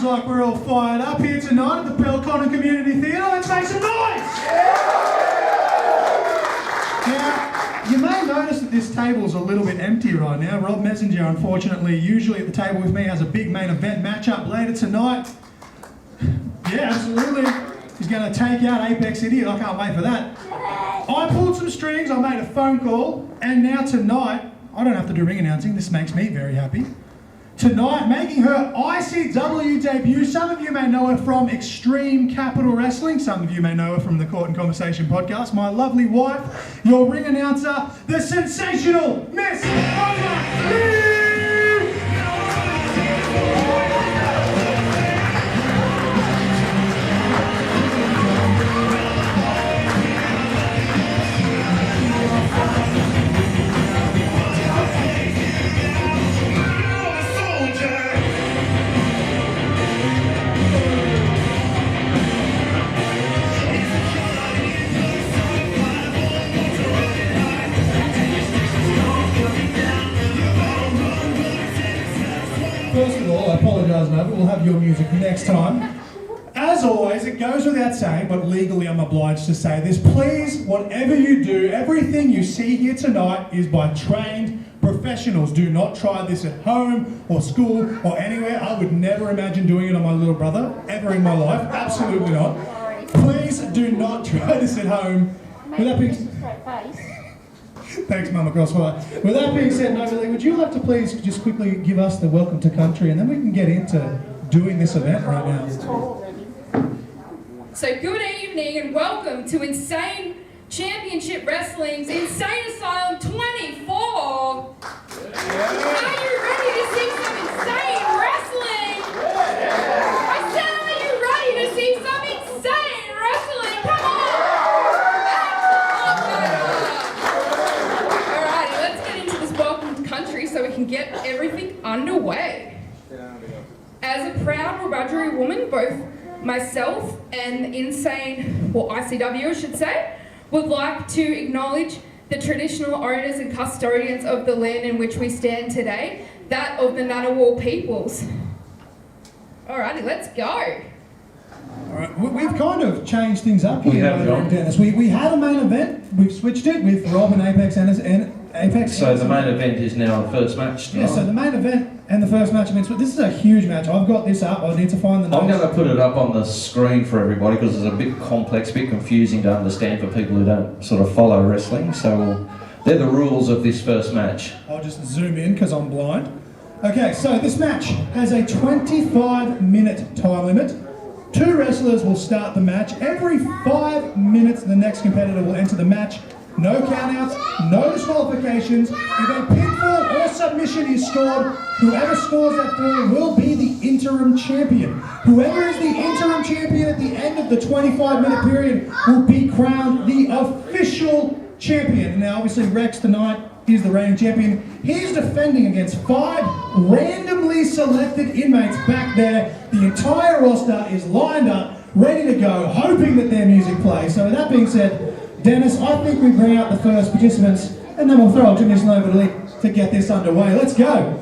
Sounds like we're all fired up here tonight at the Belconnen Community Theatre. Let's make some noise! Now, you may notice that this table's a little bit empty right now. Rob Messenger, unfortunately, usually at the table with me, has a big main event matchup later tonight. Yeah, absolutely. He's going to take out Apex Idiot. I can't wait for that. I pulled some strings, I made a phone call, and now tonight, I don't have to do ring announcing. This makes me very happy. Tonight, making her ICW debut. Some of you may know her from Extreme Capital Wrestling. Some of you may know her from the Court and Conversation podcast. My lovely wife, your ring announcer, the sensational Miss Ola Lee! First of all, I apologise, Nova, we'll have your music next time. As always, it goes without saying, but legally I'm obliged to say this. Please, whatever you do, everything you see here tonight is by trained professionals. Do not try this at home or school or anywhere. I would never imagine doing it on my little brother, ever in my life. Absolutely not. Please do not try this at home. With that being Thanks, Mama Crossfire. With that being said, Nova Lee, would you like to please just quickly give us the welcome to country, and then we can get into doing this event right now. So good evening and welcome to Insane Championship Wrestling's Insaneasylum 24. Are you ready to see some insane wrestling? I said, are you ready to see some insane wrestling? Come on! Alrighty, let's get into this welcome to country so we can get everything underway. As a proud Wiradjuri woman, both myself and Insane, or ICW I should say, would like to acknowledge the traditional owners and custodians of the land in which we stand today, that of the Ngunnawal peoples. Alrighty, let's go. Alright, we've kind of changed things up here, Dennis. We had a main event, we've switched it with Rob and Apex and Apex. So the main event is now the first match tonight. Yeah, so the main event and the first match, this is a huge match. I've got this up, I need to find the notes. I'm going to put it up on the screen for everybody because it's a bit complex, a bit confusing to understand for people who don't sort of follow wrestling. So they're the rules of this first match. I'll just zoom in because I'm blind. Okay, so this match has a 25-minute time limit. 2 wrestlers will start the match. Every 5 minutes, the next competitor will enter the match. No countouts, no disqualifications. If a pinfall or submission is scored, whoever scores that fall will be the interim champion. Whoever is the interim champion at the end of the 25-minute period will be crowned the official champion. Now, obviously, Rex tonight is the reigning champion. He's defending against 5 randomly selected inmates back there. The entire roster is lined up, ready to go, hoping that their music plays. So with that being said, Dennis, I think we bring out the first participants, and then we'll throw a Jimmy's over to get this underway. Let's go.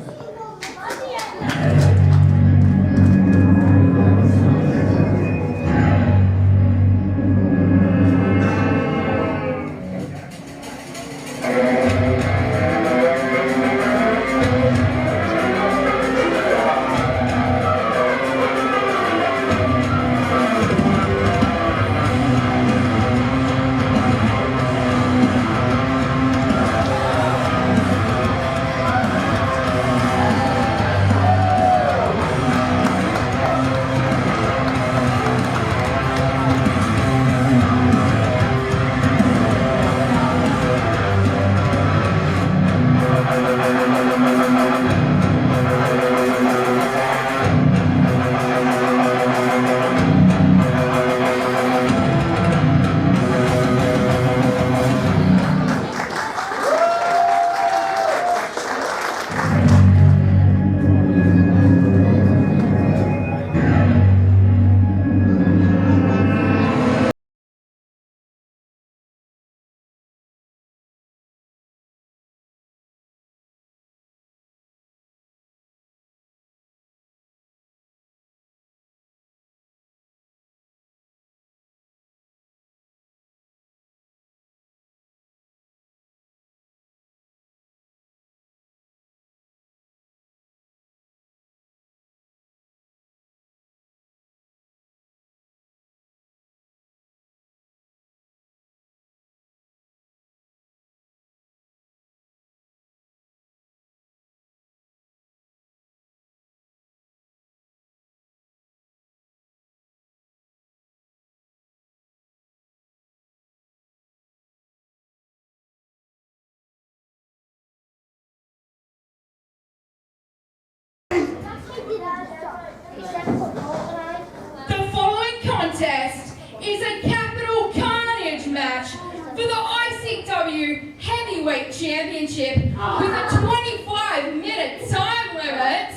The following contest is a capital Carnage match for the ICW Heavyweight Championship with a 25-minute time limit.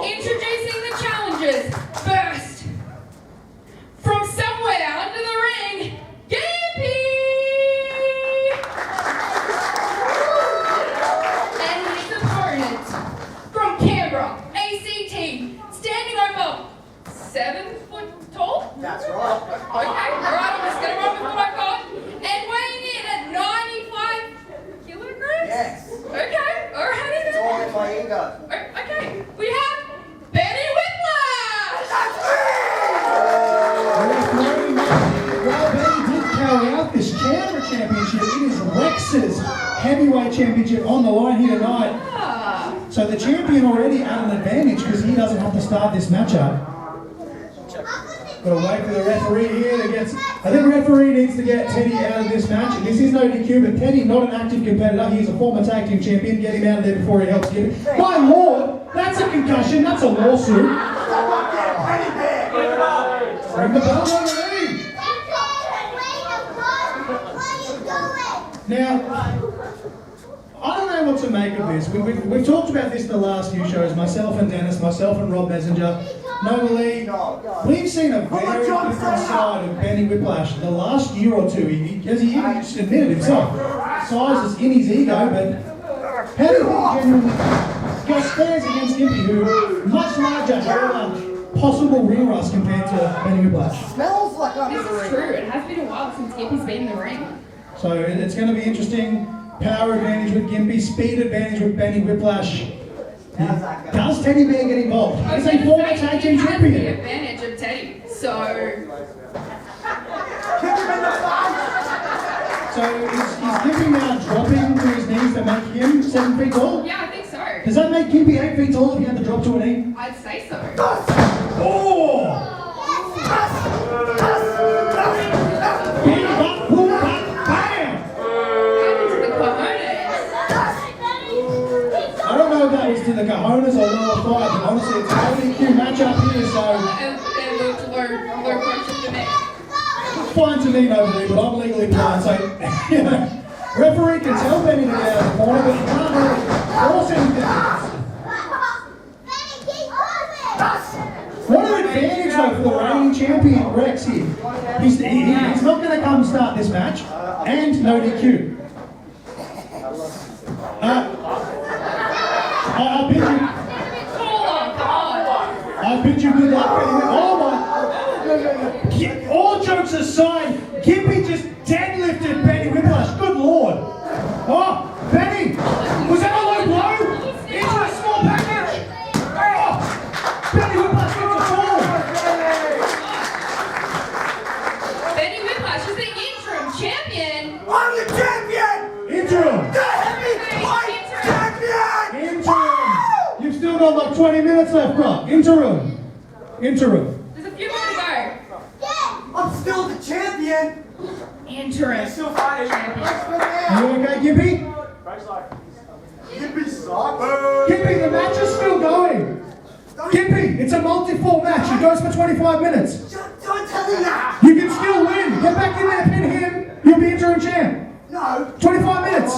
Introducing the challengers. First, from somewhere under the ring, Gimpy! And his opponent, from Canberra, ACT, standing over 7 foot tall. That's right. Okay, alright, I'm just gonna run with what I've got. And weighing in at 95 kilograms? Yes. Okay, alrighty It's all in then. my ego. Okay, we have Benny Whiplash! While Benny did carry out this Canberra Championship, it is Rex's Heavyweight Championship on the line here tonight. Ah, So the champion already at an advantage because he doesn't have to start this matchup. Got to wait for the referee here to get... I think the referee needs to get Teddy out of this match. This is no DQ, but Teddy, not an active competitor. He's a former tag team champion. Get him out of there before he helps get it. My lord, that's a concussion. That's a lawsuit. Ring the bell, referee. Now, I don't know what to make of this. We've talked about this in the last few shows, myself and Dennis, myself and Rob Messenger. Novalee, we've seen a very different side of Benny Whiplash the last year or two. As he just admitted himself, size is in his ego, but how do you think genuinely go stands against Gimpy, who much larger, however, possible ring rust compared to Benny Whiplash? Smells like I'm this is true. It has been a while since Gimpy's been in the ring. So it's going to be interesting. Power advantage with Gimpy, speed advantage with Benny Whiplash. How's that going? Does Teddy Bear get involved? I was He's a gonna former say, tag he team has the champion. advantage of Teddy, so... Kick him in the face! So is Gimpy now dropping to his knees to make him 7 feet tall? Yeah, I think so. Does that make Gimpy 8 feet tall if he had to drop to a knee? I'd say so. Oh! Big butt, pull back, bam! Into the cojones. I don't know if that was to the cojones or lower five, but honestly, it's an ODQ matchup here, so And looked low punches to me. fine to me, nobody, but I'm legally blind, so you know, referee can tell Benny to get out of the corner, but he can't really force anything. What an advantage though for the reigning champion Rex here. He's not going to come start this match, and no DQ. I bid you. I bid you good luck, Benny. Oh my! All jokes aside, Gimpy just deadlifted Benny Whiplash. Good lord! Oh, Benny! Was that a low blow? Into a small package! Oh! Benny Whiplash gets a fall! Benny Whiplash is the interim champion. I'm the champion! Interim! The heavyweight champion! Interim! You've still got like 20 minutes left, bro. Interim! Interim. There's a few more to go. I'm still the champion! Interim. Still fighting. champion. Are you okay, Gimpy? Gimpy sucks. Gimpy, the match is still going. Gimpy, it's a multi-fall match. It goes for 25 minutes. Don't tell me that! You can still win. Get back in there, pin him. You'll be interim champ. No! 25 minutes.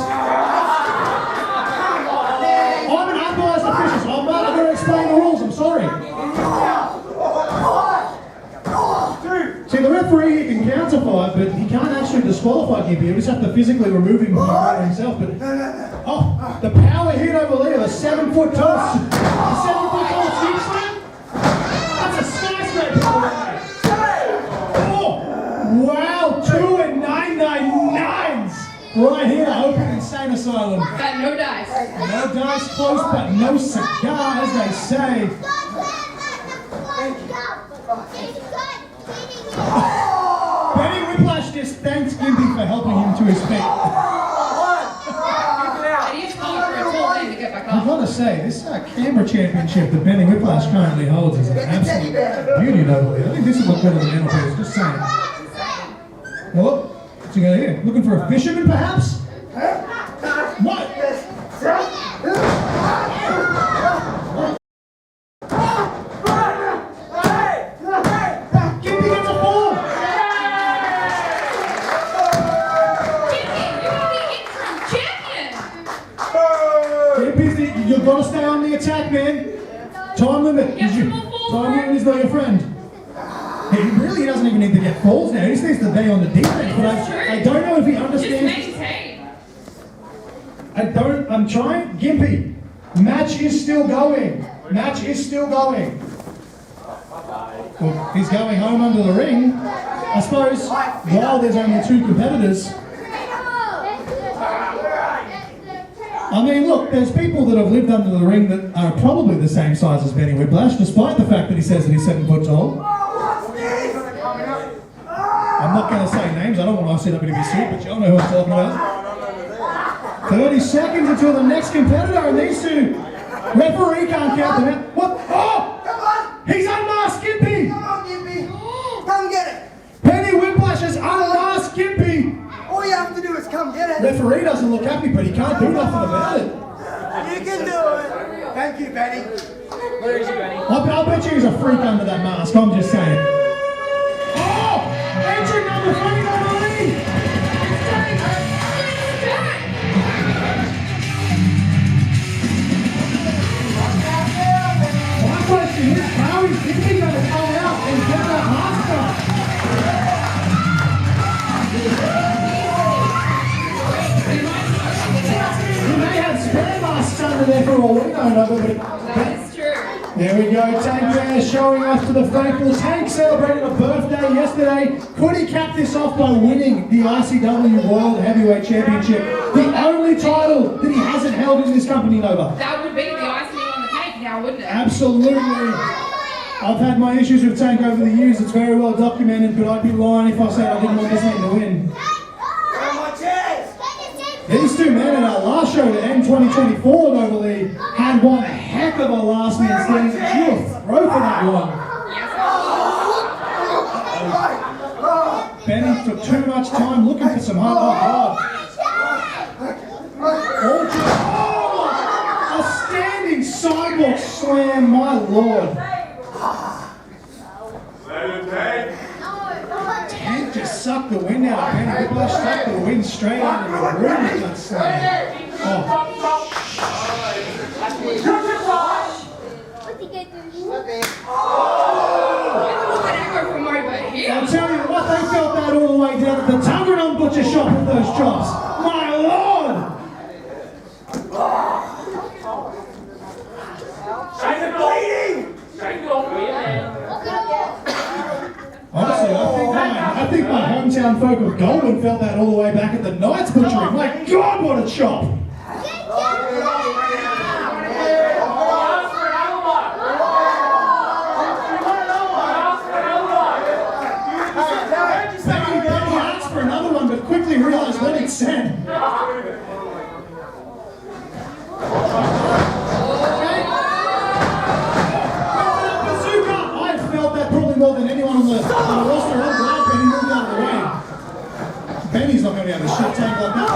I'm an unbiased official, so I'm not going to explain the rules. I'm sorry. See, the referee he can counter fight, but he can't actually disqualify Gimpy. He'll just have to physically remove him from the fight himself. But oh, the power hit over there, the 7 foot tall, the 7 foot tall six slam. That's a skyscraper. Oh, wow, 2 and 999s right here. Open Insaneasylum. Got no dice. No dice close, but no cigar, as they say. Benny Whiplash just thanks Gimpy for helping him to his feet. It is hard for a tall man to get back I've up. got to say, this Canberra Championship that Benny Whiplash currently holds is an absolute beauty, nobly. I think this will look better than NLP's, just saying. Well, what's he got here? Looking for a fisherman, perhaps? What? You've got to stay on the attack, man. Time limit. Time limit is not your friend. He really doesn't even need to get falls now. He just needs to be on the defense. But I don't know if he understands. Just maintain. I'm trying. Gimpy. Match is still going. Match is still going. Well, he's going home under the ring. I suppose while there's only 2 competitors. I mean, look, there's people that have lived under the ring that are probably the same size as Benny Whiplash, despite the fact that he says that he's 7 foot tall. I'm not going to say names, I don't want ICW to be sued, but y'all know who I'm talking about. 30 seconds until the next competitor, and these 2, referee can't count them out. What? Oh! Come on! He's unmasked Gimpy! Come on, Gimpy! Come get it! Benny Whiplash has unmasked Gimpy! All you have to do is come get it. Referee doesn't look happy, but he can't do nothing about it. You can do it. Thank you, Benny. Where is he, Benny? I'll bet you he's a freak under that mask, I'm just saying. Oh! Entry number 20, I believe! My question is, how is Gimpy going to come out and get that mask off? He may have spare masks under there for all we don't know, but That is true. there we go, Tank there showing off to the faithful. Tank celebrated a birthday yesterday. Could he cap this off by winning the ICW World Heavyweight Championship? The only title that he hasn't held in this company, Nova. That would be the icing on the cake now, wouldn't it? Absolutely. I've had my issues with Tank over the years. It's very well documented, but I'd be lying if I said I didn't want this man to win. These 2 men in our last show to end 2024, Nova Lee, had one heck of a last man standing. She'll throw for that one. Benny took too much time looking for some hard. A standing sidewalk slam, my lord. Tank just sucked the wind out of Benny Whiplash, sucked the wind straight out of the room with that slam. I'll tell you what, they felt that all the way down at the Tuggeranong Butcher Shop with those chops. My lord! Honestly, I think my hometown folk of Goulburn felt that all the way back at the Knights Butchery. My God, what a chop! Benny asked for another one, but quickly realised what it said. More than anyone on the roster. I'm glad Benny moved out of the way. Benny's not going to be able to shut Tank like that.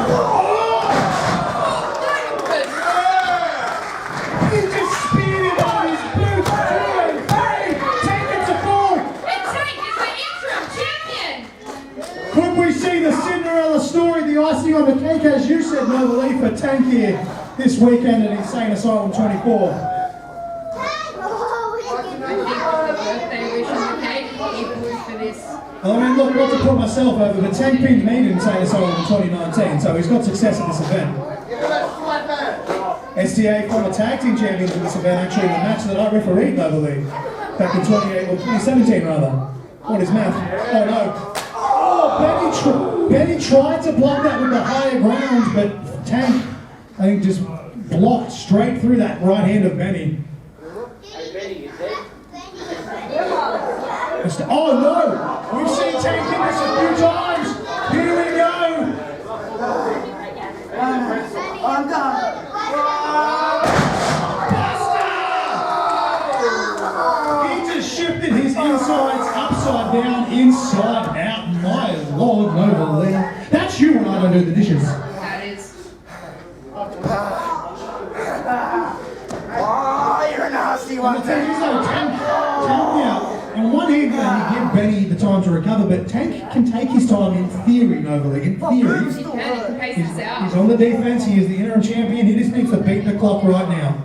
He just speared him on his boots. Tank gets a fall. And Tank is the interim champion. Could we see the Cinderella story, the icing on the cake, as you said, Nova Lee, for Tank here this weekend at Insane Asylum 24? Well, I mean, look, not to put myself over, but Tank pinned me in Insane Asylum in 2019, so he's got success at this event. STA former tag team champions at this event, actually, in the match that I refereed, I believe, back in 2017 rather. What is math? Oh no. Oh, Benny tried to block that with the higher ground, but Tank, I think, just blocked straight through that right hand of Benny. Oh no! We've seen Tank hit this a few times! Here we go! I'm done. Buster! He just shifted his insides upside down, inside out. My lord, Nova Lee. That's you when I don't do the dishes. That is. Oh, you're a nasty one. Tank, now. on one hand, you give Benny the time to recover, but Tank can take his time in theory, Nova League. In theory, He can pace this out. he's on the defense, he is the interim champion, he just needs to beat the clock right now.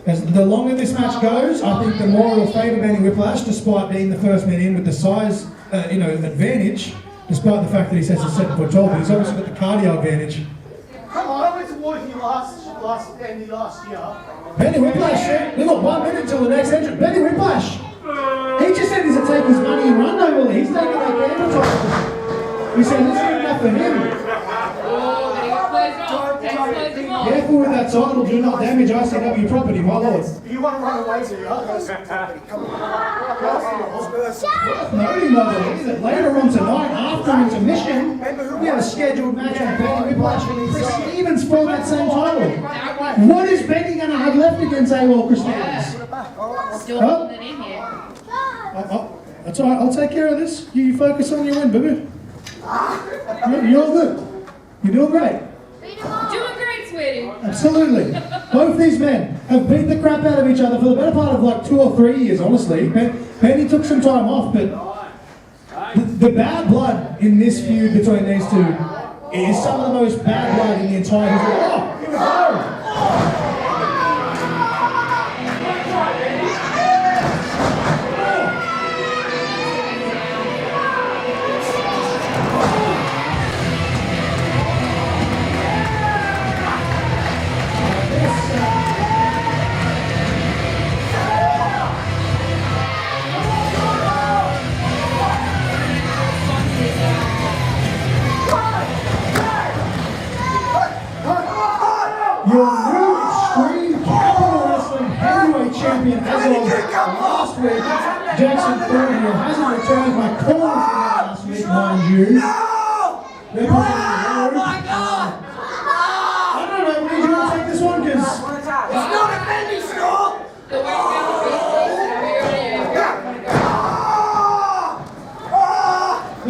As the longer this match goes, I think the more it'll favour Benny Whiplash, despite being the first man in with the size, advantage, despite the fact that he says he's 7 foot tall, but he's obviously got the cardio advantage. Come on, I went to Waterloo last year. Benny Whiplash, we've got 1 minute till the next entrance. Benny Whiplash, he just said he's to take his money and run over. He's taking that Canberra title. He said this is enough for him. Oh, but he got closed off. Tank closed him off. Careful with that title, do not damage ICW property, my lord. You want to run away to the other come on. Noting though that later on tonight, after intermission, we have a scheduled match with Benny Whiplash and Chris Stevens for that same title. What is Benny going to have left against AWOL Chris Stevens? Still holding it in here. That's all right, I'll take care of this. You focus on your win, baby. You're all good. You're doing great. Doing great, sweetie. Absolutely. Both these men have beat the crap out of each other for the better part of like 2 or 3 years, honestly. Benny took some time off, but the bad blood in this feud between these two is some of the most bad blood in the entire history. Oh, here we go. Your new Extreme Capital Wrestling Heavyweight Champion as of last week, Jackson Thornhill hasn't returned my corner from last week, mind you. Oh my God! I don't know, Lee, do you want to take this one? Because It's not a penny store!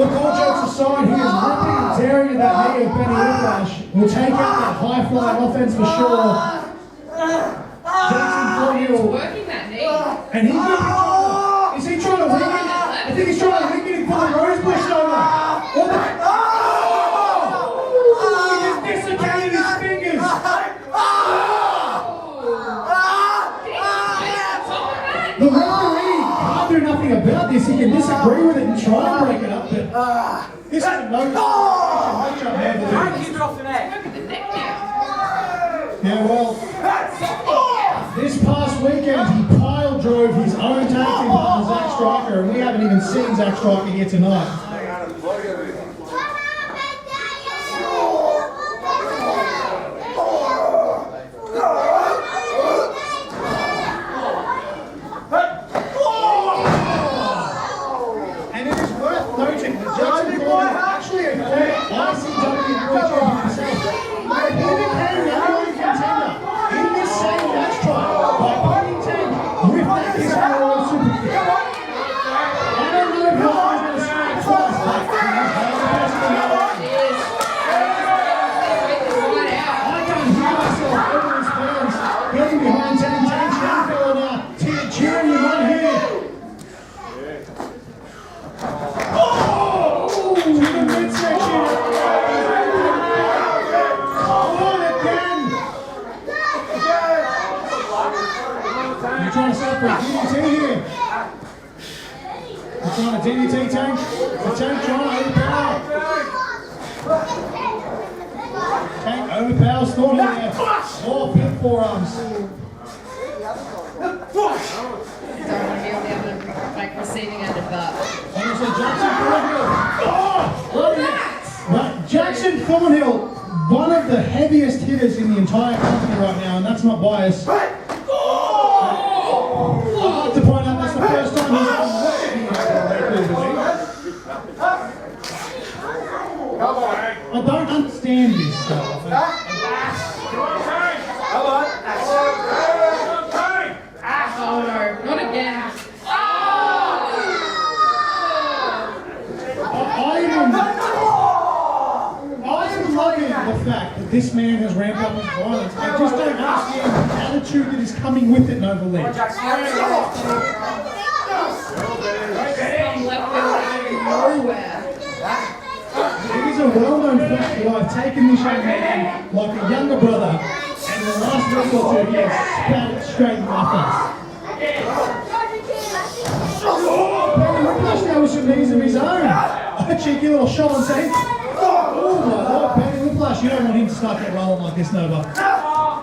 look, all jokes aside, he is ripping and tearing at that knee of Benny Whiplash. Will take out that high-flying offense for sure. Jackson He's Thornhill. working that knee. And he could be trying to, is he trying to wing it? I think he's trying to wing it and pull the rose bush over. Or the, he just desiccated his fingers. The referee can't do nothing about this. He can disagree with it and try and break it up, but this is a no matchup man to do. Keep it off the neck. Working the neck now. Yeah, well, this past weekend he pile drove his own tag team partner Zack Striker, and we haven't even seen Zack Striker here tonight. And it is worth noting that Jackson Thornhill actually a former ICW champion himself. He became number 1 contender in this same match trial by putting Tank with that Israel Royal Super Kick. I don't know if you're going to strike twice, but he has held the best in the world. I can't hear myself over his fans getting behind Tank. Tank's young fella now, cheering him on here. To the midsection. On again. You're trying to stop for a DDT here. You're trying to DDT Tank. The Tank trying to overpower. Tank overpowers Thornhill there. 4 pin forearms. Don't want to be on the other, like, receiving end of that. Honestly, Jackson Thornhill. Right, Jackson Thornhill, one of the heaviest hitters in the entire company right now, and that's not biased. I'd like to point out that's the first time he's on I don't understand this stuff. Oh no, not again. I am loving the fact that this man has ramped up his violence. I just don't understand the attitude that is coming with it, Nova League. Some left field out of nowhere. It is a well-known fact that I've taken this young man like a younger brother, and the last week or two he has spat it straight in my face. Barry Whiplash now with some knees of his own. A cheeky little shot on tape. Oh my lord, Barry Whiplash, you don't want him to start get rolling like this, Nova.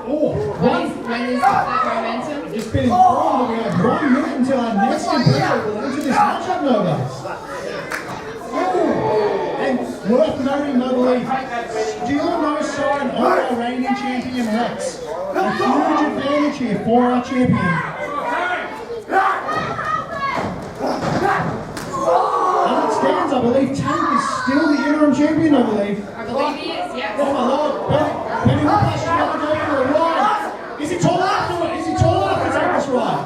Oh, When is that momentum? just been informed that we have 1 minute until our next competitor will enter this matchup, Nova. And worth noting, Nova, still no sign of our reigning champion Rex. A huge advantage here for our champion. As it stands, I believe Tank is still the interim champion, I believe. I believe he is, yes. Oh my lord, Benny Whiplash is going to go for a ride. Is he tall enough to it? Is he tall enough to take this ride?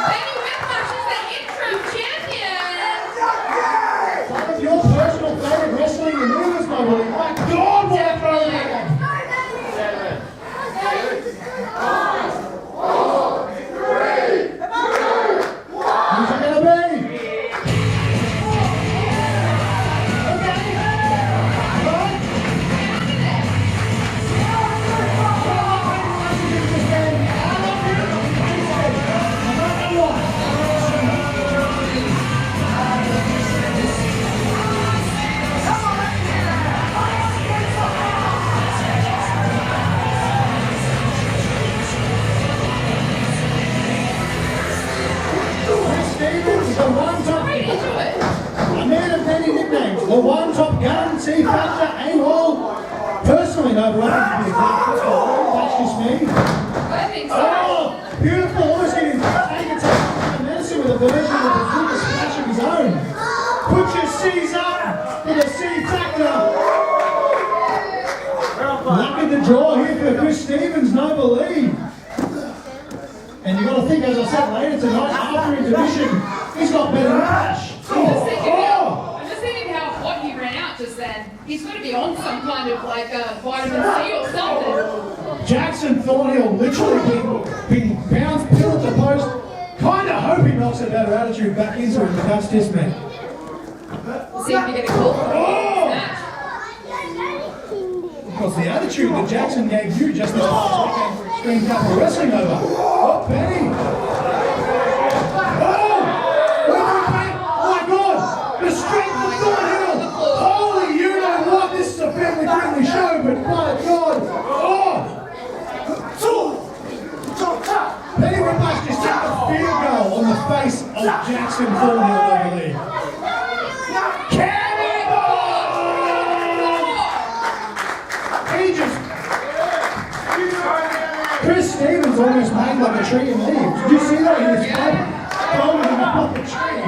Benny Whiplash is the interim champion. One of your personal favourite wrestling maneuvers, I believe. My God, what a throw that one. Who's it going to be? A man of many nicknames, the one top guarantee factor, ain't all. Personally, no, but I think that's just me. I think so. Oh, beautiful, almost getting taken medicine with a version of the bazooka splash of his own. Put your C's up for the C factor. Luck of the draw here for Chris Stevens, no believe. And you got to think, as I said later tonight, after intermission, he's got better Whiplash. I'm just thinking how hot he ran out just then. He's got to be on some kind of like vitamin C or something. Jackson Thornhill literally been bounced, pill at the post. Kind of hope he knocks a better attitude back into it, but that's just me. See if you get a call from him next match. Because the attitude that Jackson gave you just this past weekend for Extreme Capital Wrestling over. Oh, Benny! Oh my God! The strength of Thornhill! Holy, you know what? This is a family-friendly show, but my God! Oh! Benny Whiplash just took a field goal on the face of Jackson Thornhill, I believe. Chris Stevens almost made like a tree in leaves. Did you see that? He was throwing him up the tree.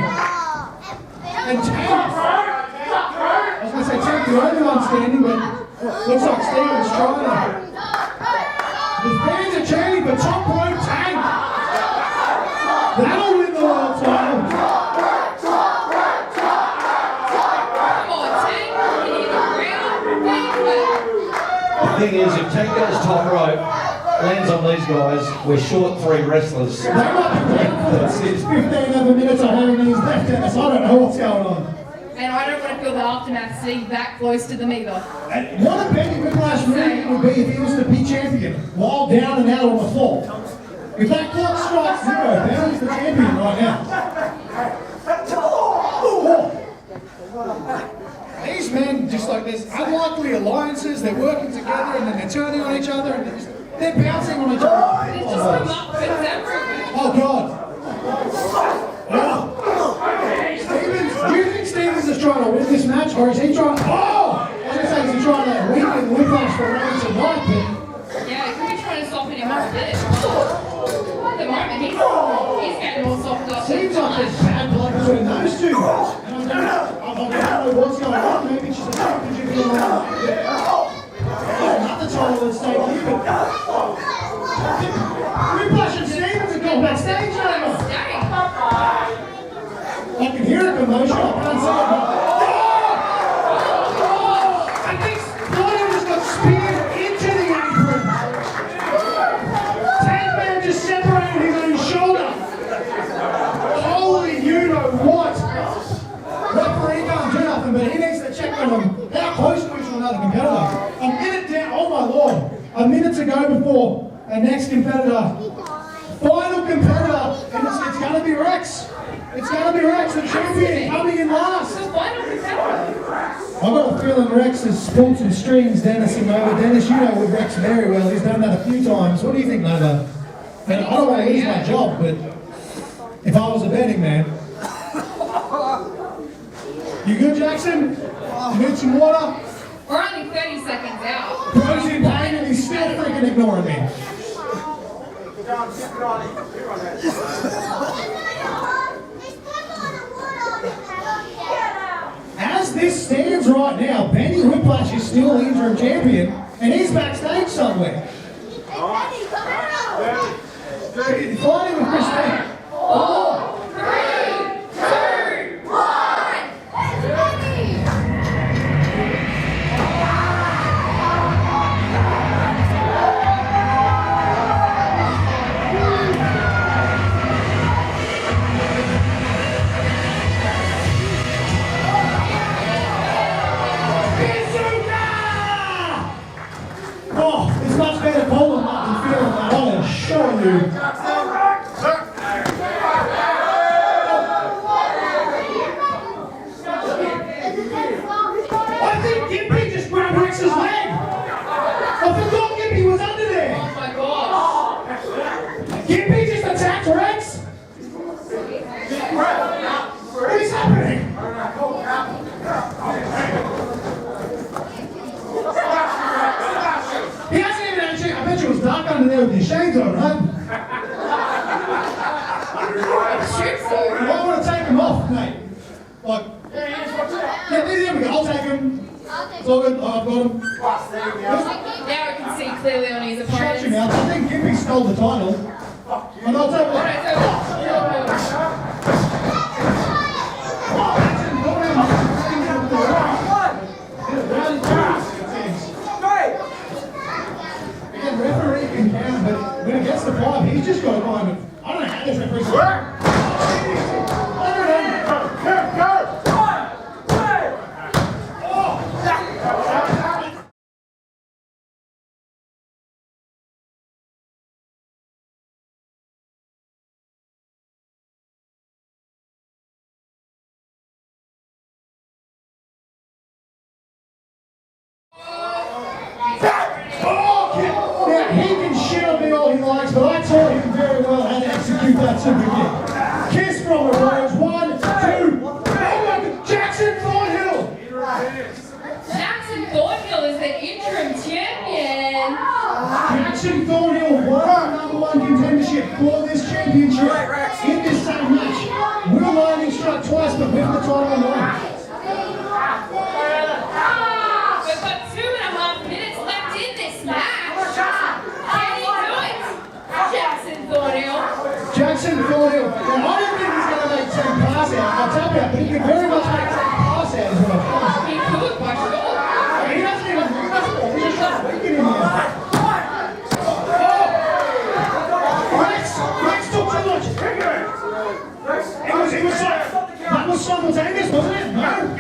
And Tank, I was going to say Tank, the only one standing, but looks like Stevens trying to. The fans are chanting for top rope Tank. That'll win the world title. Come on, Tank. You need the ground. The thing is, if Tank goes top rope, lands on these guys, we're short 3 wrestlers. They might be playing for the 15 other minutes of having these left in us. I don't know what's going on. And I don't want to feel the aftermath sitting that close to them either. And what a Benny Whiplash move would be if he was to be champion while down and out on the floor. If that clock strikes 0, Benny's the champion right now. These men, just like there's unlikely alliances, they're working together and then they're turning on each other and they're bouncing on each other. It's just come up with everything. Oh God! Oh. Stevens, do you think Stevens is trying to win this match, or is he trying? Oh! I was going to say, is he trying to weaken Whiplash for round tonight? But Yeah, he could be trying to soften him up a bit. At the moment, he's getting all softened up. seems like there's bad blood between those two. And I don't know what's going on. Maybe she's a championship in the another title at stake here, but Whiplash and Stevens are going backstage now. I can hear a commotion, I can't see it, but I think Floyd just got speared but he needs to check on him. How close to is another competitor? A minute down, oh my lord. A minute to go before our next competitor. Final competitor, and it's going to be Rex. It's going to be Rex, the champion, coming in last. The final competitor. I've got a feeling Rex has pulled some strings, Dennis and Nova. Dennis, you know Rex very well. He's done that a few times. What do you think, Nova? And I don't want to lose my job, but if I was a betting man. You good, Jackson? You need some water? We're only 30 seconds out. Bro's in pain and he's still freaking ignoring me. As this stands right now, Benny Whiplash is still the interim champion, and he's backstage somewhere. Fighting with Christine. 4, 3, 2, 1. Oh, it's much better calling that than feeling that, I assure you. I think Gimpy just grabbed Rex's leg. I forgot Gimpy was under there. Oh my gosh. Gimpy just attacked Rex. What is happening? He hasn't even actually, I bet you it was dark under there with your shades on, right? Shoot so. I want to take him off, mate. Like, yeah, there we go, I'll take him. It's all good, I've got him. Now we can see clearly on his Shut your opponents. mouth, I think Gimpy stole the title. And I'll take Alright, it. so Again, referee can count, but when it gets to 5, he's just got to find it. I don't know how this referee's work. Now, he can shit on me all he likes, but I taught him very well how to execute that super kick. Kiss from the Rose. 1, 2. Oh my God, Jackson Thornhill. Jackson Thornhill is the interim champion. Jackson Thornhill won the #1 contendership for this championship in this same match. Will Lightning struck twice, but with the title on the line. We've got 2.5 minutes left in this match. Can he do it? Jackson Thornhill. Jackson Thornhill. Now, I don't think he's going to make 10 pass out. I'll tell you, but he can very much make 10 pass out as well. He could, by sure. He doesn't even he's just trying to weaken him here. Rex took too much. That was simultaneous, wasn't it? No.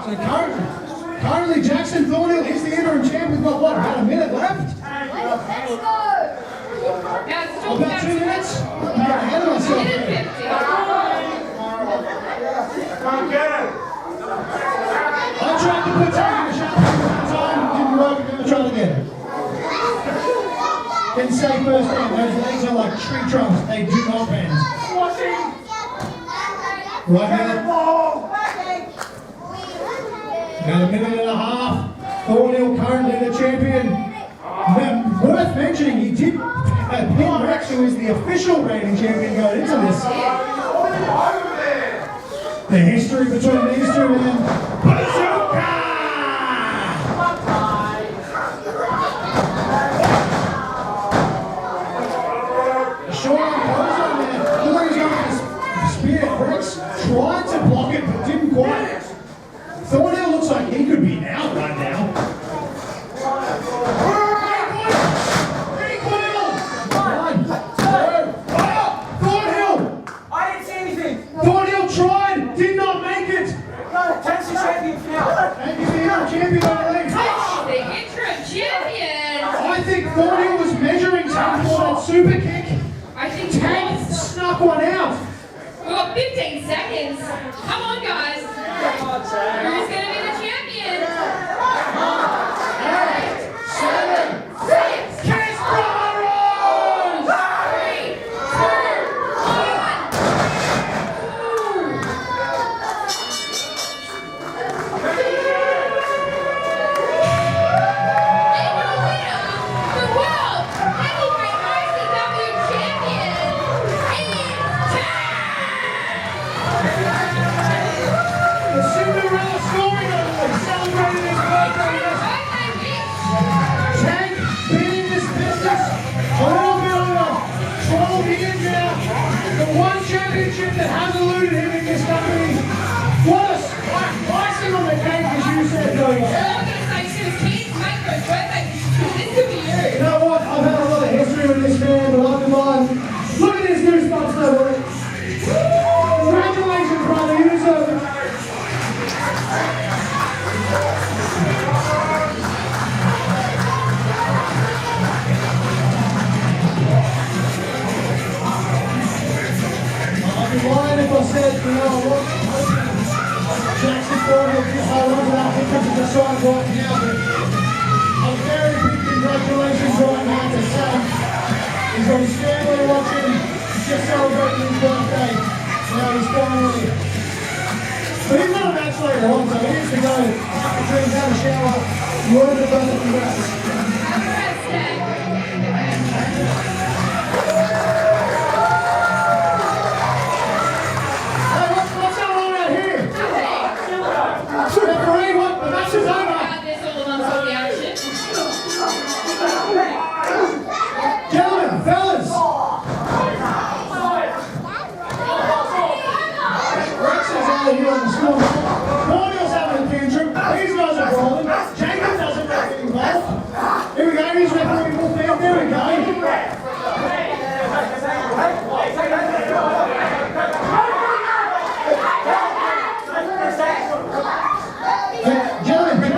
So currently Jackson Thornhill is the interim champ. We've got what, about a minute left? Now it's still About 2 minutes? I'm getting ahead of myself. minute 50. I tried to put time in the shot one time, didn't work, I'm going to try it again. Didn't say first time, those legs are like tree trunks, they do not bend. Right here. About a minute and a half. Thornhill currently the champion. Now, worth mentioning, he did pin Rex, who is the official reigning champion going into this. The history between these two men. Bazooka! Short on pose on there. Look like he's going for the spear. Rex tried to block it, but didn't quite. Thornhill looks like he could be out right now. Thornhill! I didn't see anything. champion, I believe. The interim champion. I think Thornhill was measuring time for that super kick. I think Tank snuck one out. we've got 15 seconds. Come on, guys. Who's going to be the champion? 8, 7, 6. Kiss Rose! 3, The Cinderella story of celebrating his birthday yesterday. Tank been in this business a little bit over 12 years now. The one championship that has eluded him in this company. What a icing on the cake, as you said, Billy. You know what? I've had a lot of history with this man, but I'm blind. Look at his goosebumps, though, boy. Congratulations, brother. You deserve it. I'd be lying if I said, you know, what? Jackson Thornhill just hold on to that because it's a side right now, but a very big congratulations right now to Sam. He's got his family watching, just celebrating his birthday. Now he's finally. But he's got a match later on, so he needs to go have a drink, have a shower, word of the congrats. Hey, what's going on out here? Referee, what? The match is over. Gentlemen, fellas. Rex is out here on the score. Cornel's having a tantrum. These guys are brawling. Jacob doesn't want to get involved. Here we go. He's refereeing full field. There we go. Gentlemen.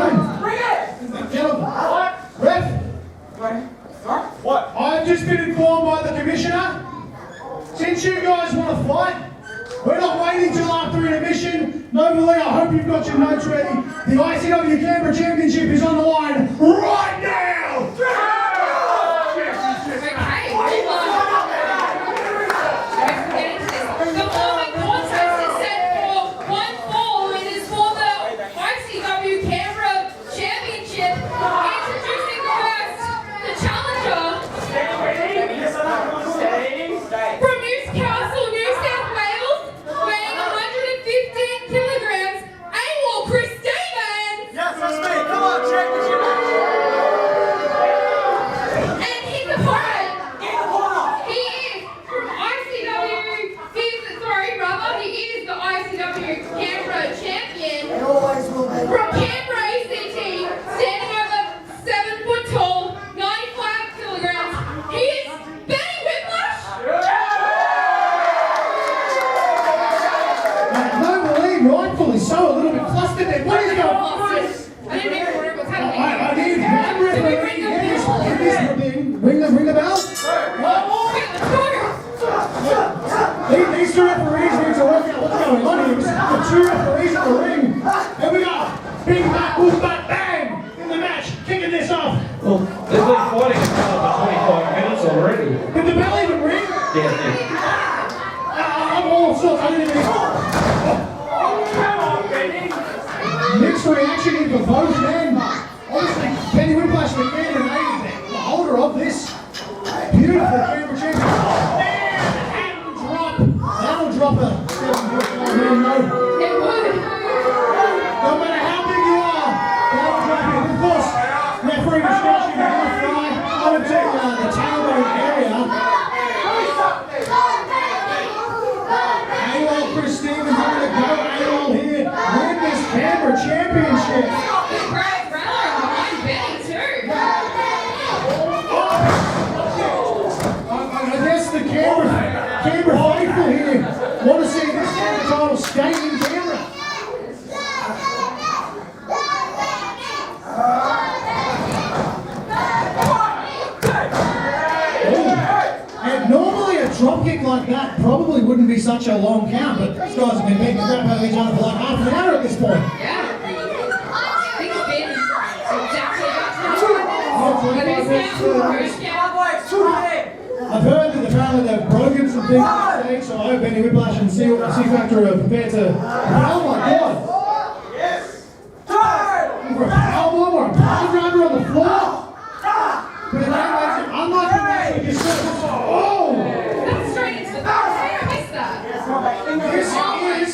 Ref. What? I've just been informed by the commissioner. Since you guys want to fight, we're not waiting till after intermission. Novalee, I hope you've got your notes ready. The ICW Canberra Championship is on the line right now! The following contest is set for one fall. It is for the ICW Canberra Championship. Introducing first the challenger from Newcastle, New South Wales, weighing 115 kilograms, AWOL Chris Stevens. Yes, that's me. Come on, championship. And hit the parade. He is from ICW. He is the ICW Canberra champion. It always will be. From Canberra ACT, standing over 7 foot tall, 95 kilograms. He is Benny Whiplash. Novalee, rightfully so, a little bit flustered there. What is going on? I didn't even know what's happening. I need one referee. Ring the bell. These two referees need to work out what's going on here. The two referees at the ring. Here we go. Big back, boom, back, bang. In the match, kicking this off. Well, they've been fighting for 25 minutes already. Did the bell even ring? Yeah. I'm all sorts. I didn't even. Mixed reaction here for both men. Obviously, Benny Whiplash, the man who made the holder of this beautiful Canberra championship. That'll drop a 7-foot man, no. It would. No matter how big you are, that'll drop you. Of course, referee discretion is left right over to the tailbone area. AWOL Chris Stevens going to go AWOL here. Win this Canberra championship. Brad Rattler behind Benny too. I guess the Canberra faithful here want to see this title stay in Canberra. like that probably wouldn't be such a long count, but these guys have been beating the crap out of each other for like half an hour at this point. Yeah. Things have been exactly about 2 minutes. I've heard that apparently they've broken some things on stage, so I hope Benny Whiplash and C-Factor are prepared to... Oh my god! For a powerbomb or a power driver on the floor? But in that way, unlike the match we just saw, oh! That's straight into the box. I missed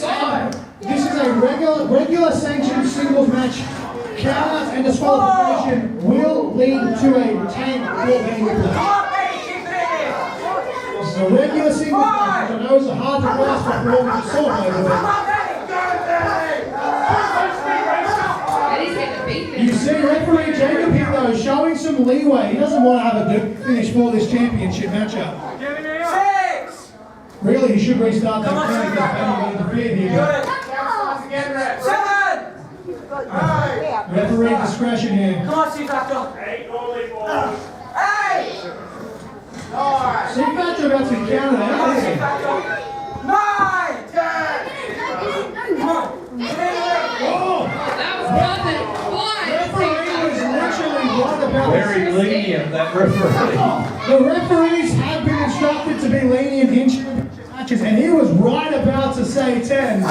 that. This is a regular sanctioned singles match. Countouts and disqualification will lead to a retain for Benny Whiplash. This is a regular singles match, which I know is hard to grasp after what we just saw over there. You see referee Jacob here though showing some leeway. He doesn't want to have a finish for this championship matchup. 6! Really, he should restart that count because Benny interfered here. 7! Referee discretion here. Come on, C-Factor. 8! 9! C-Factor about to count it out here. 9! 10! Come on. Oh! That was nothing. Referee was literally right about Very lenient, that referee. The referees have been instructed to be lenient in championship matches, and he was right about to say 10.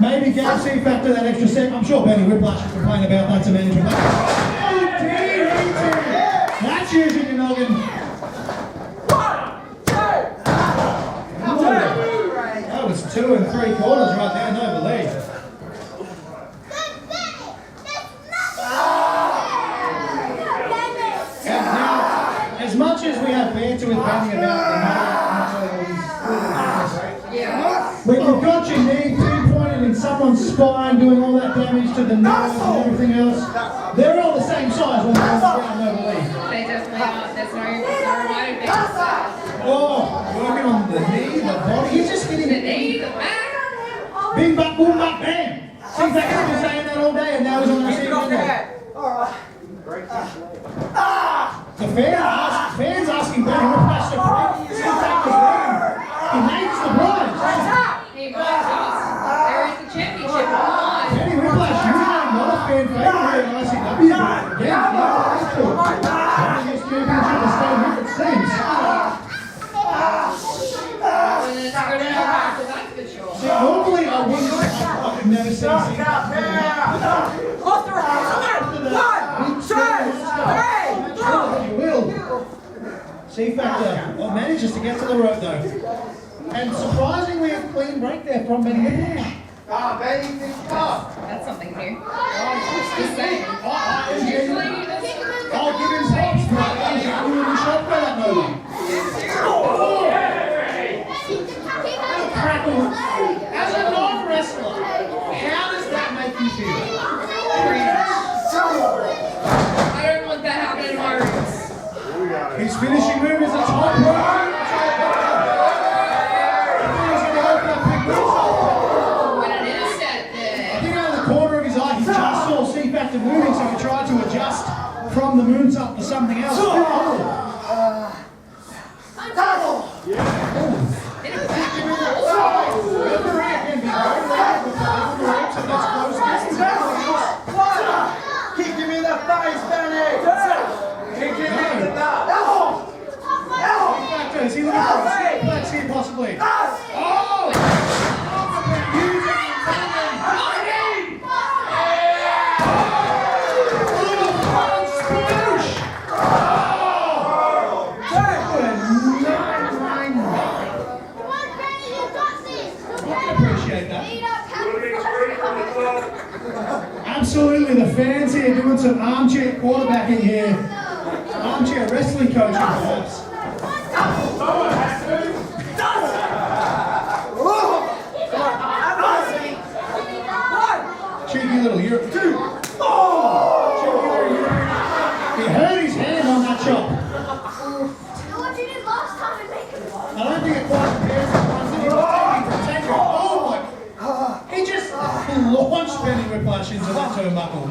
Maybe give C-Factor that extra step. I'm sure Benny Whiplash will complain about that to management. Oh, dear, that's using your noggin. 1! 2! That was 2 3/4 right there, no belief. And now, as much as we have banter with Benny about when you've got your knee pinpointed in someone's spine, doing all that damage to the nerves and everything else, they're all the same size when they're on the ground, no belief. They definitely are. There's no reminder of Oh, working on the knee, the body, he's just hitting the knee, the back. bing, bang, boom, bang, bam. Seems like he's been saying that all day and now he's on the receiving end. The fans asking Benny Whiplash to break his leg. He makes the blood. He might just. There is the championship on the line. Benny Whiplash, usually not a fan favorite here in ICW, but again, this championship is staying with it seems. And it's going to go back to that for sure. See, normally I wouldn't, I could never see C-Factor manages to get to the rope though. And surprisingly a clean break there from Benny Whiplash. That's something new. Just saying. I'll give him props for that. He's genuinely shocked by that moment. As a non-wrestler, how does that make you feel? I don't want that happening in my roots. His finishing move is a top rope. When it is set there. I think out of the corner of his eye, he just saw C-Factor moving, so he tried to adjust from the moonsault to something else. Kick him in the face, Benny! Kick him in the face! Is he looking for a suplex here, possibly? Absolutely, the fans here doing some armchair quarterbacking here. Armchair wrestling coaching, perhaps. Cheeky little Europe. Cheeky little Europe. He hurt his hand on that chop. I don't think it quite compares to the ones that he was taking from Tango. Oh my! He just launched Benny Whiplash into that turnbuckle.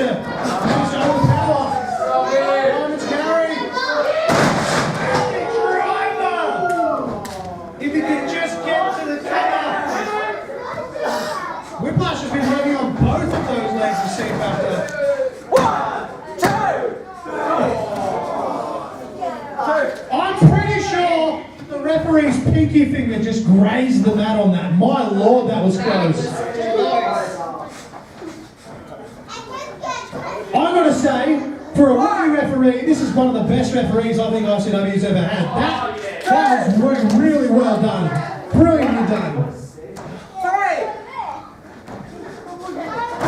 overpower. Diamond's carry. Driver. If he can just get to the cover. Whiplash has been working on both of those legs to see factor. 1, 2. I'm pretty sure the referee's pinky finger just grazed the mat on that. My lord, that was close. I'm going to say, for a rookie referee, this is one of the best referees I think ICW's ever had. That was worked really well done. Brilliantly done. 3.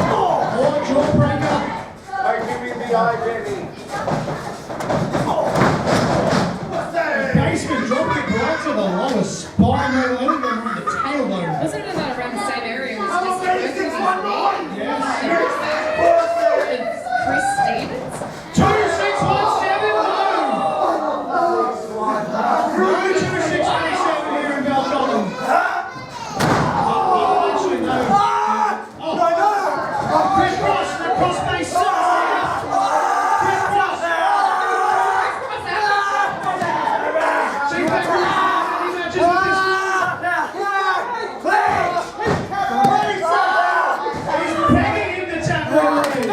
Oh, jawbreaker. I'm giving the eye, Benny. Basement dropkick right to the lower spine. I think they're on the tailbone. Wasn't it that around the same area? It was just working on his knee. Yes. Chris Stevens? 2, 6, 1, 7, no! No 2, 6, 1, 7 here in Belcotland. Actually, no. Chris Cross, the cross base. Chris Cross. See, he matches with this. He's pegging him to tap referee.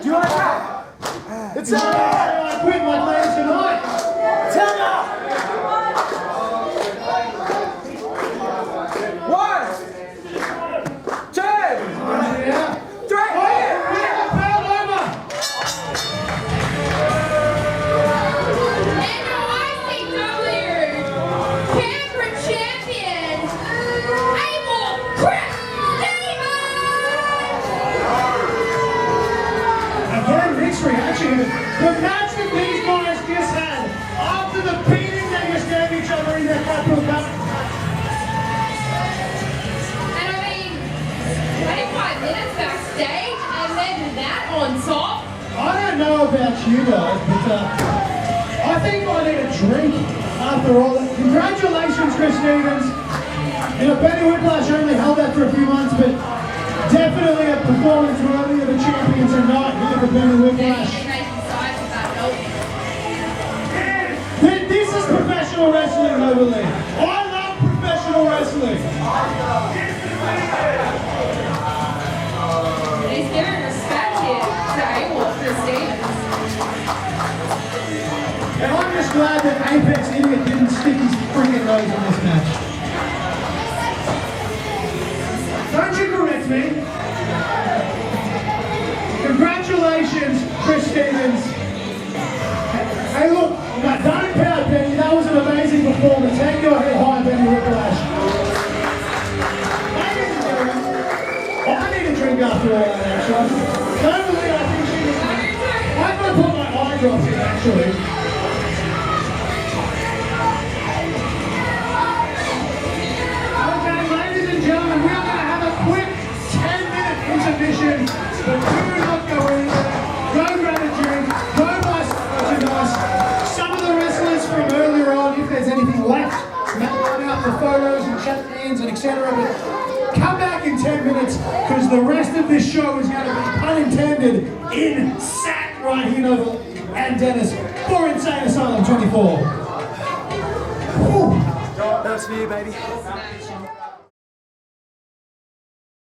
Do you want to try? It's I quit my plans tonight. Tana! 1, 2, Yeah. 3. Oh, fell over. And the ICW Canberra champion, Abel Chris Again, mixed reaction. The match that these guys just had after the beating they just gave each other in their capital cup. And I mean, 25 minutes backstage and then that on top. I don't know about you guys, but I think I need a drink after all that. Congratulations, Chris Stevens. You know, Benny Whiplash only held that for a few months, but definitely a performance worthy of a champion tonight here for Benny Whiplash. Making sides with that belt. This is professional wrestling, I believe. I love professional wrestling. And he's giving respect here to Abel Chris Stevens. And I'm just glad that Apex Idiot didn't stick his freaking nose in this match. Don't you correct me. Congratulations, Chris Stevens. Hey look, don't pout, Benny. That was an amazing performance. Hang your head high, Benny Whiplash. Ladies and gentlemen, I need a drink after all that, actually. Don't believe I think she needs one. I'm going to put my eye drops in, actually. Okay, ladies and gentlemen, we are going to have a quick 10-minute intermission, but do not go anywhere. Go grab a drink, go buy some merchandise. Some of the wrestlers from earlier on, if there's anything left, run out the photos and chat hands and etc. But come back in 10 minutes, because the rest of this show is going to be, unintended, insane right here, Noble and Dennis, for Insane Asylum 24. Whew. That's for you, baby.